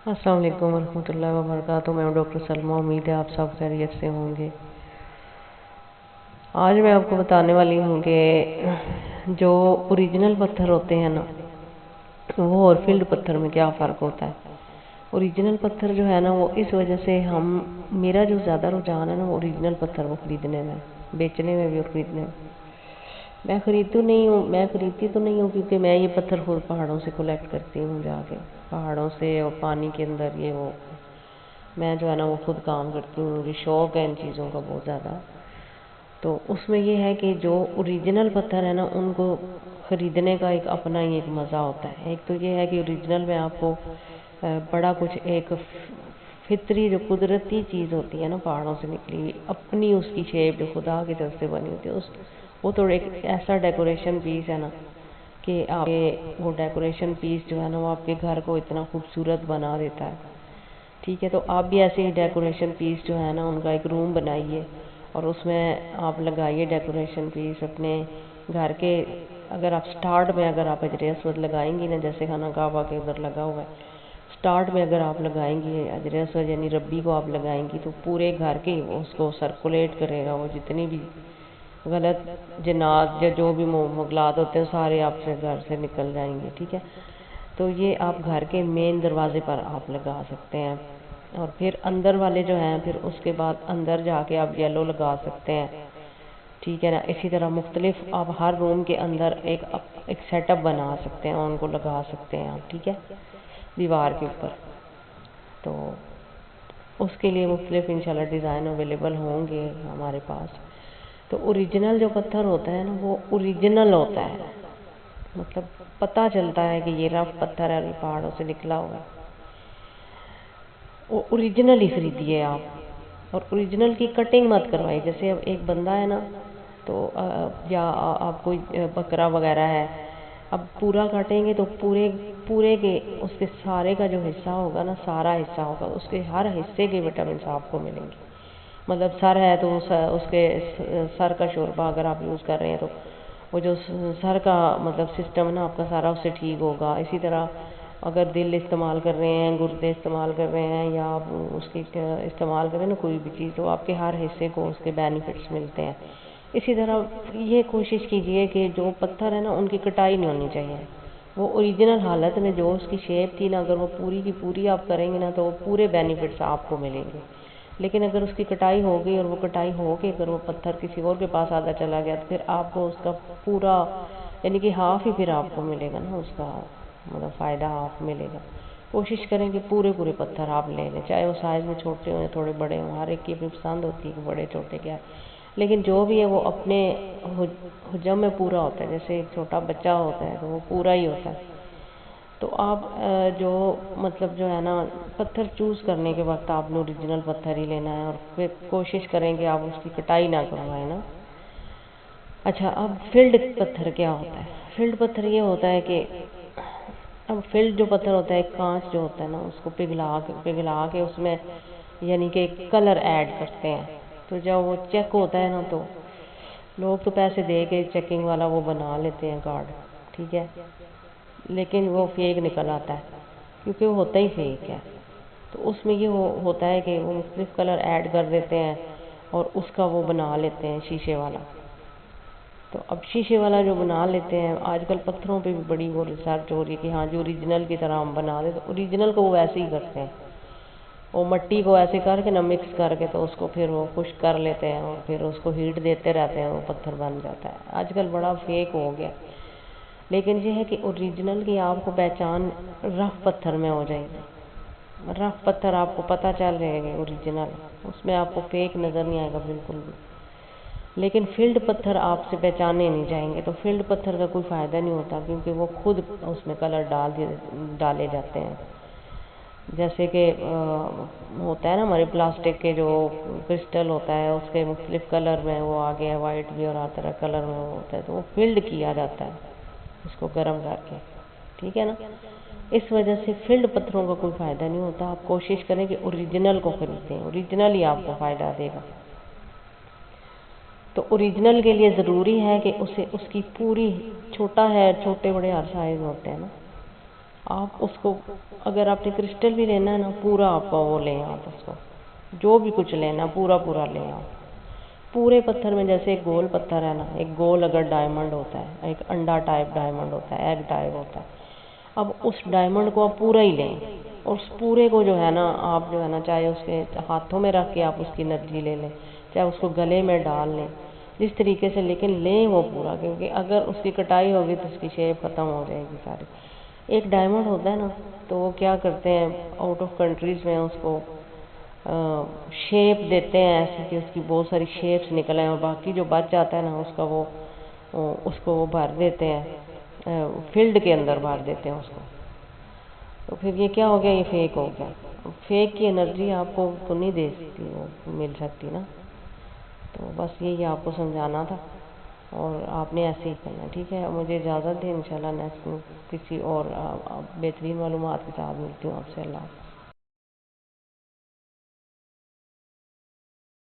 السلام علیکم ورحمۃ اللہ وبرکاتہ۔ میں ہوں ڈاکٹر سلمیٰ، امید ہے آپ سب خیریت سے ہوں گے۔ آج میں آپ کو بتانے والی ہوں کہ جو اوریجنل پتھر ہوتے ہیں نا وہ اور فیلڈ پتھر میں کیا فرق ہوتا ہے۔ اوریجنل پتھر جو ہے نا وہ اس وجہ سے میرا جو زیادہ رجحان ہے نا وہ اوریجنل پتھر کو خریدنے میں، بیچنے میں بھی اور خریدنے میں۔ میں خریدتی تو نہیں ہوں کیونکہ میں یہ پتھر خود پہاڑوں سے کلیکٹ کرتی ہوں، جا کے پہاڑوں سے اور پانی کے اندر میں جو ہے نا وہ خود کام کرتی ہوں، مجھے شوق ہے ان چیزوں کا بہت زیادہ۔ تو اس میں یہ ہے کہ جو اوریجنل پتھر ہے نا ان کو خریدنے کا ایک اپنا ہی ایک مزہ ہوتا ہے۔ ایک تو یہ ہے کہ اوریجنل میں آپ کو بڑا کچھ ایک فطری جو قدرتی چیز ہوتی ہے نا پہاڑوں سے نکلی ہوئی، اپنی اس کی شیپ جو خدا کی طرف سے بنی ہوتی ہے، وہ تو ایک ایسا ڈیکوریشن پیس ہے نا کہ آپ وہ ڈیکوریشن پیس جو ہے نا وہ آپ کے گھر کو اتنا خوبصورت بنا دیتا ہے۔ ٹھیک ہے، تو آپ بھی ایسے ہی ڈیکوریشن پیس جو ہے نا ان کا ایک روم بنائیے اور اس میں آپ لگائیے ڈیکوریشن پیس اپنے گھر کے۔ اگر آپ سٹارٹ میں اگر آپ حجر اسود لگائیں گی نا، جیسے خانہ کعبہ کے ادھر لگا ہوا ہے، سٹارٹ میں اگر آپ لگائیں گی حجر اسود یعنی ربی کو آپ لگائیں گی تو پورے گھر کے اس کو سرکولیٹ کرے گا، وہ جتنی بھی غلط جنات یا جو بھی مغلات ہوتے ہیں سارے آپ سے گھر سے نکل جائیں گے۔ ٹھیک ہے، تو یہ آپ گھر کے مین دروازے پر آپ لگا سکتے ہیں، اور پھر اندر والے جو ہیں پھر اس کے بعد اندر جا کے آپ یلو لگا سکتے ہیں۔ ٹھیک ہے نا، اسی طرح مختلف آپ ہر روم کے اندر ایک سیٹ اپ بنا سکتے ہیں، ان کو لگا سکتے ہیں آپ، ٹھیک ہے، دیوار کے اوپر۔ تو اس کے لیے مختلف انشاءاللہ ڈیزائن اویلیبل ہوں گے ہمارے پاس۔ تو اوریجنل جو پتھر ہوتا ہے نا وہ اوریجنل ہوتا ہے، مطلب پتہ چلتا ہے کہ یہ رف پتھر ہے، یہ پہاڑوں سے نکلا ہوا ہے۔ وہ اوریجنل ہی خریدیے آپ، اور اوریجنل کی کٹنگ مت کروائیے۔ جیسے اب ایک بندہ ہے نا تو یا آپ کوئی بکرا وغیرہ ہے، اب پورا کاٹیں گے تو پورے کے اس کے سارے کا جو حصہ ہوگا نا، سارا حصہ ہوگا، اس کے ہر حصے کے وٹامنس آپ کو ملیں گے۔ مطلب سر ہے تو اس کے سر کا شوربہ اگر آپ یوز کر رہے ہیں تو وہ جو سر کا مطلب سسٹم ہے نا آپ کا سارا اس سے ٹھیک ہوگا۔ اسی طرح اگر دل استعمال کر رہے ہیں، گردے استعمال کر رہے ہیں، یا آپ اس کی استعمال کریں نا کوئی بھی چیز، تو آپ کے ہر حصے کو اس کے بینیفٹس ملتے ہیں۔ اسی طرح یہ کوشش کیجئے کہ جو پتھر ہے نا ان کی کٹائی نہیں ہونی چاہیے۔ وہ اوریجنل حالت میں جو اس کی شیپ تھی نا، اگر وہ پوری کی پوری آپ کریں گے نا تو وہ پورے بینیفٹس آپ کو ملیں گے۔ لیکن اگر اس کی کٹائی ہو گئی اور وہ کٹائی ہو کے اگر وہ پتھر کسی اور کے پاس آدھا چلا گیا تو پھر آپ کو اس کا پورا یعنی کہ ہاف ہی پھر آپ کو ملے گا نا، اس کا مطلب فائدہ ہاف ملے گا۔ کوشش کریں کہ پورے پتھر آپ لے لیں، چاہے وہ سائز میں چھوٹے ہوں یا تھوڑے بڑے ہوں، ہر ایک کی اپنی پسند ہوتی ہے کہ بڑے چھوٹے کیا ہے، لیکن جو بھی ہے وہ اپنے حجم میں پورا ہوتا ہے۔ جیسے ایک چھوٹا بچہ ہوتا ہے تو وہ پورا ہی ہوتا ہے۔ تو آپ جو مطلب جو ہے نا پتھر چوز کرنے کے وقت آپ نے اوریجنل پتھر ہی لینا ہے، اور پھر کوشش کریں کہ آپ اس کی کٹائی نہ کروائیں نا۔ اچھا، اب فلڈ پتھر کیا ہوتا ہے؟ فلڈ پتھر یہ ہوتا ہے کہ اب فلڈ جو پتھر ہوتا ہے، کانچ جو ہوتا ہے نا اس کو پگھلا کے اس میں یعنی کہ کلر ایڈ کرتے ہیں۔ تو جب وہ چیک ہوتا ہے نا تو لوگ تو پیسے دے کے چیکنگ والا وہ بنا لیتے ہیں کارڈ، ٹھیک ہے، لیکن وہ فیک نکل آتا ہے کیونکہ وہ ہوتا ہی فیک ہے۔ تو اس میں یہ ہوتا ہے کہ وہ مختلف کلر ایڈ کر دیتے ہیں اور اس کا وہ بنا لیتے ہیں شیشے والا۔ تو اب شیشے والا جو بنا لیتے ہیں، آج کل پتھروں پہ بھی بڑی وہ ریسرچ ہو رہی ہے کہ ہاں جو اوریجنل کی طرح ہم بنا دیں، تو اوریجنل کو وہ ویسے ہی کرتے ہیں، وہ مٹی کو ایسے کر کے نا مکس کر کے تو اس کو پھر وہ خشک کر لیتے ہیں اور پھر اس کو ہیٹ دیتے رہتے ہیں، وہ پتھر بن جاتا ہے۔ آج کل بڑا فیک ہو گیا، لیکن یہ ہے کہ اوریجنل کی آپ کو پہچان رف پتھر میں ہو جائے گی۔ رف پتھر آپ کو پتہ چل جائے گا اوریجنل، اس میں آپ کو فیک نظر نہیں آئے گا بالکل بھی۔ لیکن فلڈ پتھر آپ سے پہچانے نہیں جائیں گے، تو فلڈ پتھر کا کوئی فائدہ نہیں ہوتا کیونکہ وہ خود اس میں کلر ڈالے جاتے ہیں۔ جیسے کہ ہوتا ہے نا ہمارے پلاسٹک کے جو کرسٹل ہوتا ہے اس کے مختلف کلر میں وہ آگے ہے، وائٹ بھی اور ہر طرح کلر میں وہ ہوتا ہے، تو وہ فلڈ کیا جاتا ہے اس کو گرم کر کے، ٹھیک ہے نا۔ اس وجہ سے فلڈ پتھروں کا کوئی فائدہ نہیں ہوتا۔ آپ کوشش کریں کہ اوریجنل کو خریدیں، اوریجنل ہی آپ کو فائدہ دے گا۔ تو اوریجنل کے لیے ضروری ہے کہ اس کی پوری چھوٹا ہے، چھوٹے بڑے ہر سائز ہوتے ہیں نا، آپ اس کو اگر آپ نے کرسٹل بھی لینا ہے نا پورا آپ کا وہ لیں آپ اس کو جو بھی کچھ لینا پورا پورا لیں آپ پورے پتھر میں جیسے ایک گول پتھر ہے نا ایک گول اگر ڈائمنڈ ہوتا ہے ایک انڈا ٹائپ ڈائمنڈ ہوتا ہے ایگ ٹائپ ہوتا ہے اب اس ڈائمنڈ کو آپ پورا ہی لیں اور اس پورے کو جو ہے نا آپ جو ہے نا چاہے اس کے ہاتھوں میں رکھ کے آپ اس کی انرجی لے لیں چاہے اس کو گلے میں ڈال لیں جس طریقے سے لیکن لیں وہ پورا کیونکہ اگر اس کی کٹائی ہوگی تو اس کی شیپ ختم ہو جائے گی ساری ایک ڈائمنڈ ہوتا ہے نا تو وہ کیا کرتے ہیں آؤٹ آف کنٹریز میں اس کو شیپ دیتے ہیں ایسی کہ اس کی بہت ساری شیپس نکلیں اور باقی جو بچ جاتا ہے نا اس کو وہ بھر دیتے ہیں فیلڈ کے اندر بھر دیتے ہیں اس کو تو پھر یہ کیا ہو گیا یہ فیک ہو گیا فیک کی انرجی آپ کو تو نہیں دے سکتی وہ مل سکتی نا تو بس یہی آپ کو سمجھانا تھا اور آپ نے ایسے ہی کرنا ٹھیک ہے مجھے اجازت دیں انشاءاللہ نیکسٹ کسی اور بہترین معلومات کے ساتھ ملتی ہوں آپ سے اللہ حافظ